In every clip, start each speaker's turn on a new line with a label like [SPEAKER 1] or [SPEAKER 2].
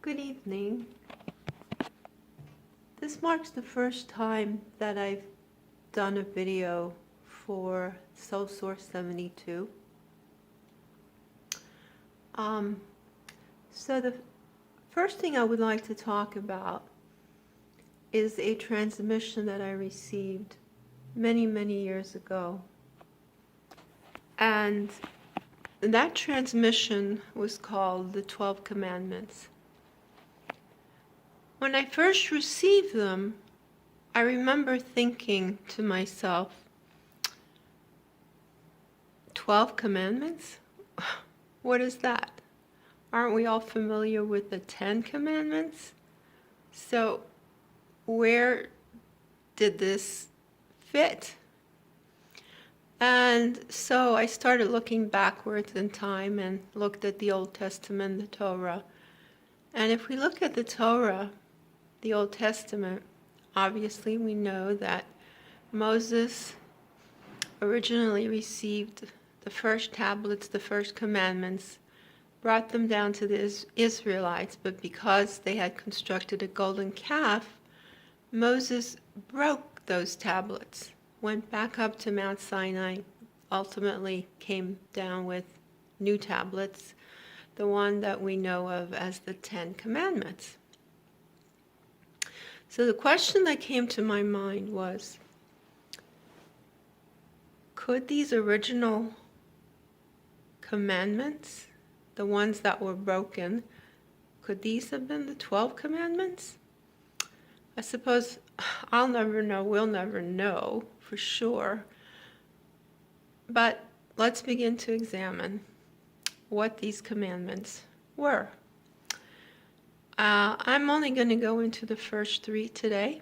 [SPEAKER 1] Good evening. This marks the first time that I've done a video for Soul Source 72. So the first thing I would like to talk about is a transmission that I received many, many years ago. And that transmission was called the 12 Commandments. When I first received them, I remember thinking to myself, 12 Commandments? What is that? Aren't we all familiar with the 10 Commandments? So where did this fit? And so I started looking backwards in time and looked at the Old Testament, the Torah. And if we look at the Torah, the Old Testament, obviously we know that Moses originally received the first tablets, the first commandments, brought them down to the Israelites, but because they had constructed a golden calf, Moses broke those tablets, went back up to Mount Sinai, ultimately came down with new tablets, the one that we know of as the 10 Commandments. So the question that came to my mind was, could these original commandments, the ones that were broken, could these have been the 12 Commandments? I suppose I'll never know, we'll never know for sure. But let's begin to examine what these commandments were. I'm only going to go into the first three today.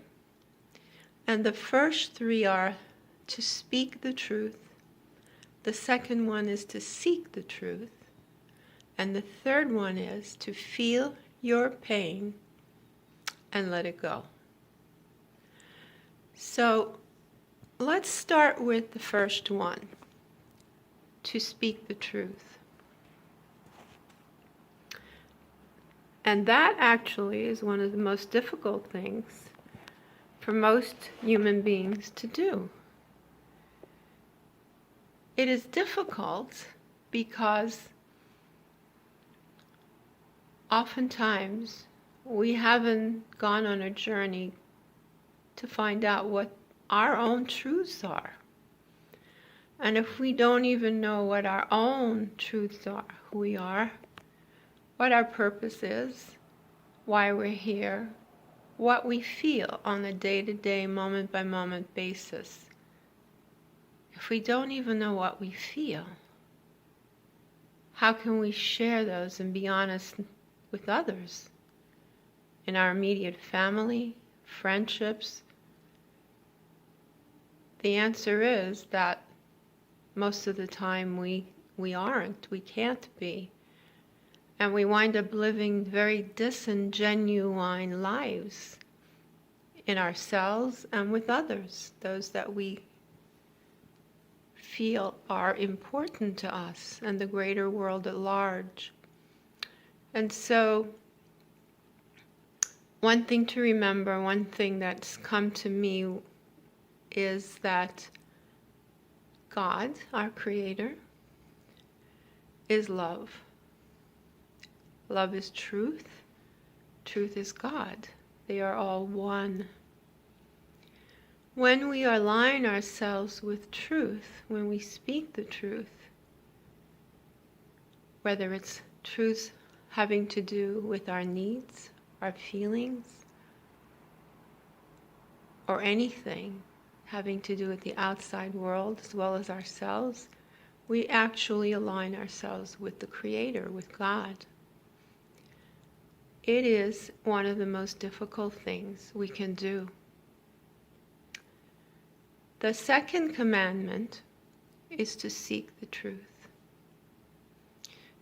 [SPEAKER 1] And the first three are to speak the truth. The second one is to seek the truth. And the third one is to feel your pain and let it go. So let's start with the first one, to speak the truth. And that actually is one of the most difficult things for most human beings to do. It is difficult because oftentimes we haven't gone on a journey to find out what our own truths are. And if we don't even know what our own truths are, who we are, what our purpose is, why we're here, what we feel on a day-to-day, moment-by-moment basis. If we don't even know what we feel, how can we share those and be honest with others? In our immediate family, friendships? The answer is that most of the time we aren't, we can't be. And we wind up living very disingenuine lives in ourselves and with others, those that we feel are important to us and the greater world at large. And so, one thing to remember, one thing that's come to me is that God, our Creator, is love. Love is truth. Truth is God. They are all one. When we align ourselves with truth, when we speak the truth, whether it's truth having to do with our needs, our feelings, or anything having to do with the outside world as well as ourselves, we actually align ourselves with the Creator, with God. It is one of the most difficult things we can do. The second commandment is to seek the truth.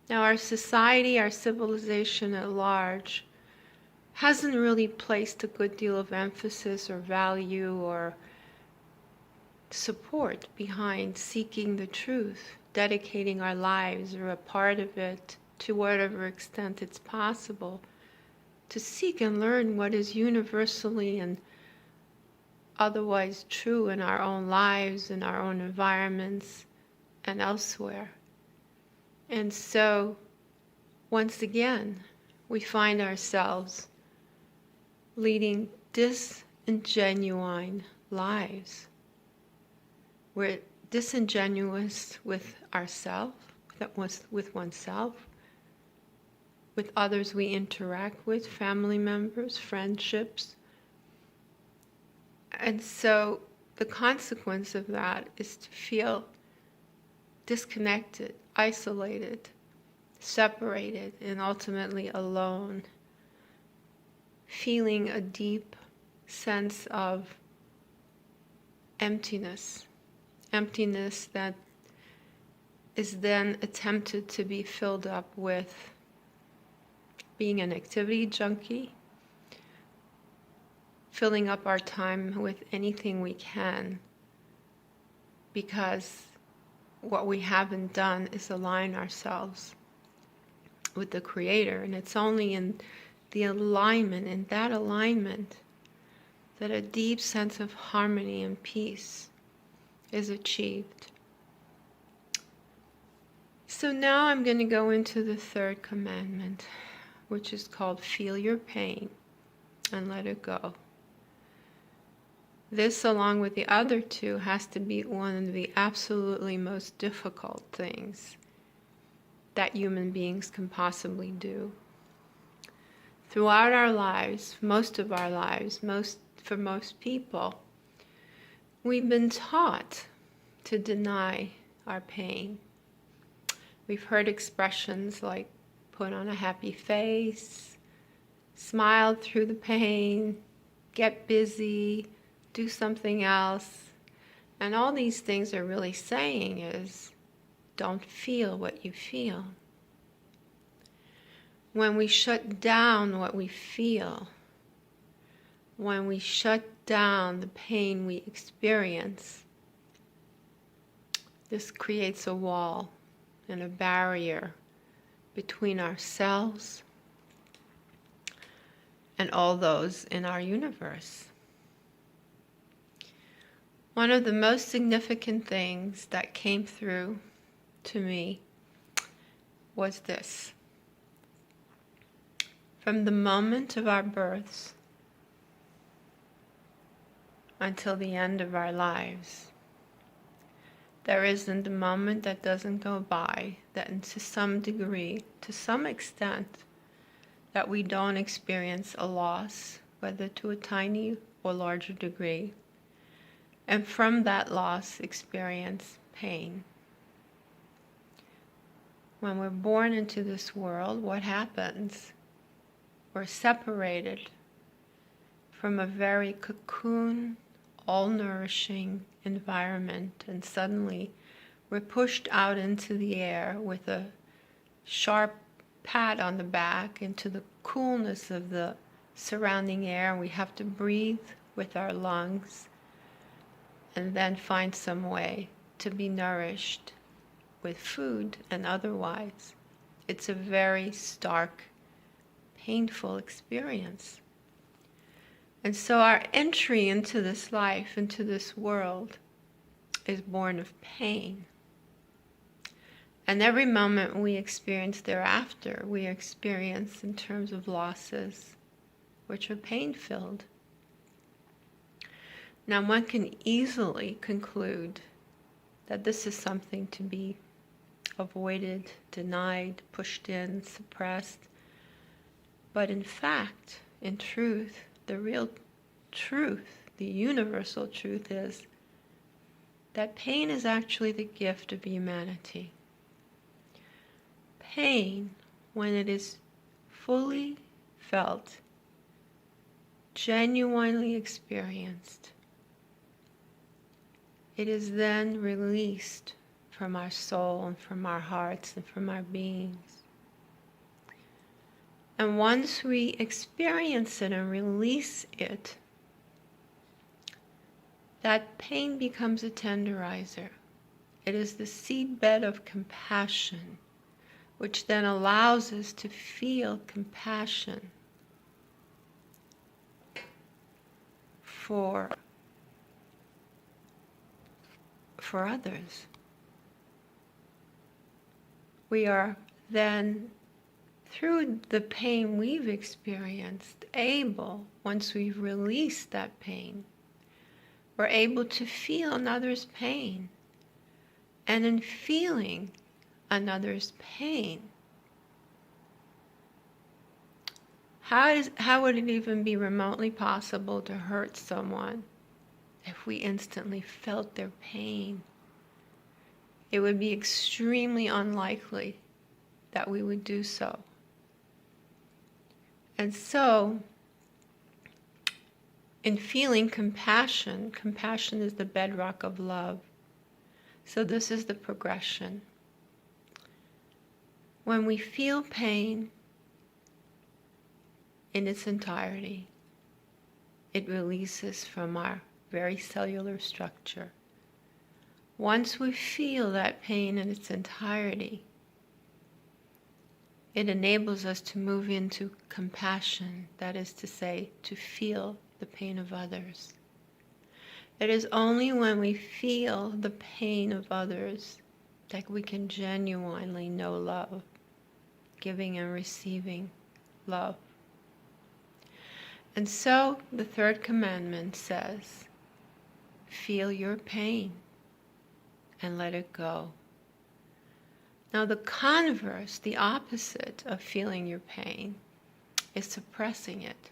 [SPEAKER 1] Now, our society, our civilization at large, hasn't really placed a good deal of emphasis or value or support behind seeking the truth, dedicating our lives or a part of it to whatever extent it's possible to seek and learn what is universally and otherwise true in our own lives, in our own environments, and elsewhere. And so, once again, we find ourselves leading disingenuine lives. We're disingenuous with ourselves, with oneself, with others we interact with, family members, friendships. And so the consequence of that is to feel disconnected, isolated, separated, and ultimately alone, feeling a deep sense of emptiness that is then attempted to be filled up with being an activity junkie, filling up our time with anything we can, because what we haven't done is align ourselves with the Creator. And it's only in the alignment, in that alignment, that a deep sense of harmony and peace is achieved. So now I'm going to go into the third commandment, which is called feel your pain and let it go. This, along with the other two, has to be one of the absolutely most difficult things that human beings can possibly do. Throughout our lives, most of our lives, for most people, we've been taught to deny our pain. We've heard expressions like put on a happy face, smile through the pain, get busy, do something else. And all these things are really saying is, don't feel what you feel. When we shut down what we feel, when we shut down the pain we experience, this creates a wall and a barrier between ourselves and all those in our universe. One of the most significant things that came through to me was this. From the moment of our births until the end of our lives, there isn't a moment that doesn't go by that to some degree, to some extent, that we don't experience a loss, whether to a tiny or larger degree, and from that loss experience pain. When we're born into this world, what happens? We're separated from a very cocoon, all-nourishing environment, and suddenly we're pushed out into the air with a sharp pat on the back into the coolness of the surrounding air, and we have to breathe with our lungs and then find some way to be nourished with food and otherwise. It's a very stark, painful experience. And so our entry into this life, into this world, is born of pain. And every moment we experience thereafter, we experience in terms of losses, which are pain-filled. Now, one can easily conclude that this is something to be avoided, denied, pushed in, suppressed. But in fact, in truth, the real truth, the universal truth is that pain is actually the gift of humanity. Pain, when it is fully felt, genuinely experienced, it is then released from our soul and from our hearts and from our beings. And once we experience it and release it, that pain becomes a tenderizer. It is the seedbed of compassion, which then allows us to feel compassion for others. We are then, through the pain we've experienced, able, once we've released that pain, we're able to feel another's pain. And in feeling another's pain, how would it even be remotely possible to hurt someone if we instantly felt their pain? It would be extremely unlikely that we would do so. And so, in feeling compassion, compassion is the bedrock of love. So this is the progression. When we feel pain in its entirety, it releases from our very cellular structure. Once we feel that pain in its entirety, it enables us to move into compassion, that is to say, to feel the pain of others. It is only when we feel the pain of others that we can genuinely know love, giving and receiving love. And so the third commandment says, feel your pain and let it go. Now the converse, the opposite of feeling your pain, is suppressing it,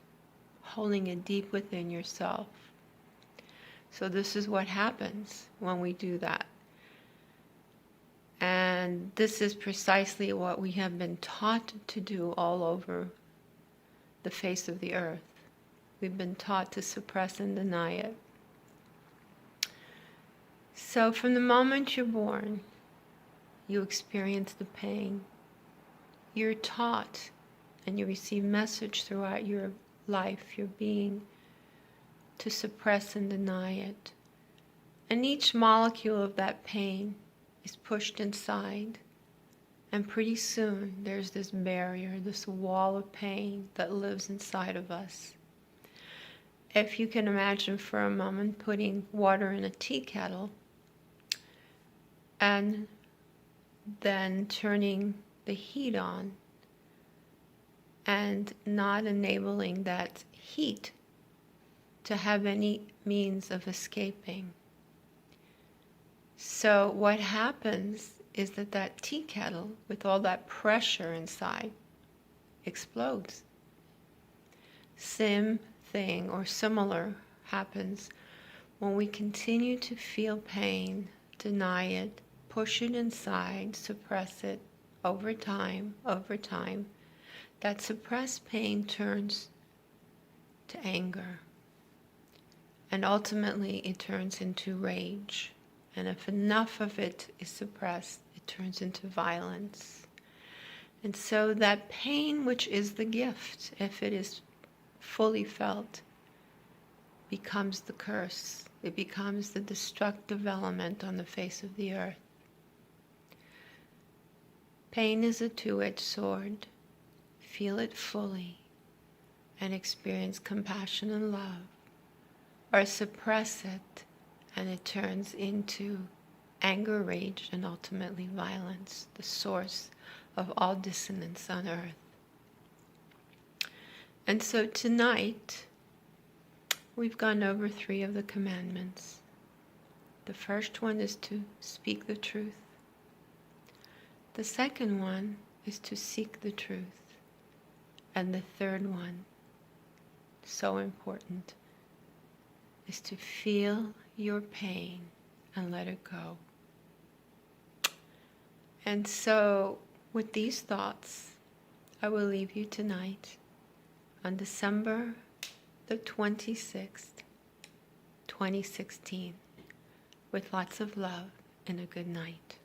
[SPEAKER 1] holding it deep within yourself. So this is what happens when we do that. And this is precisely what we have been taught to do all over the face of the earth. We've been taught to suppress and deny it. So from the moment you're born, you experience the pain. You're taught and you receive message throughout your life, your being, to suppress and deny it. And each molecule of that pain is pushed inside. And pretty soon there's this barrier, this wall of pain that lives inside of us. If you can imagine for a moment putting water in a tea kettle and then turning the heat on and not enabling that heat to have any means of escaping. So what happens is that tea kettle, with all that pressure inside, explodes. Same thing or similar happens when we continue to feel pain, deny it, push it inside, suppress it over time. That suppressed pain turns to anger. And ultimately it turns into rage. And if enough of it is suppressed, it turns into violence. And so that pain, which is the gift, if it is fully felt, becomes the curse. It becomes the destructive element on the face of the earth. Pain is a two-edged sword. Feel it fully and experience compassion and love, or suppress it and it turns into anger, rage, and ultimately violence, the source of all dissonance on earth. And so tonight, we've gone over 3 of the commandments. The first one is to speak the truth. The second one is to seek the truth. And the third one, so important, is to feel your pain and let it go. And so, with these thoughts, I will leave you tonight on December the 26th, 2016, with lots of love and a good night.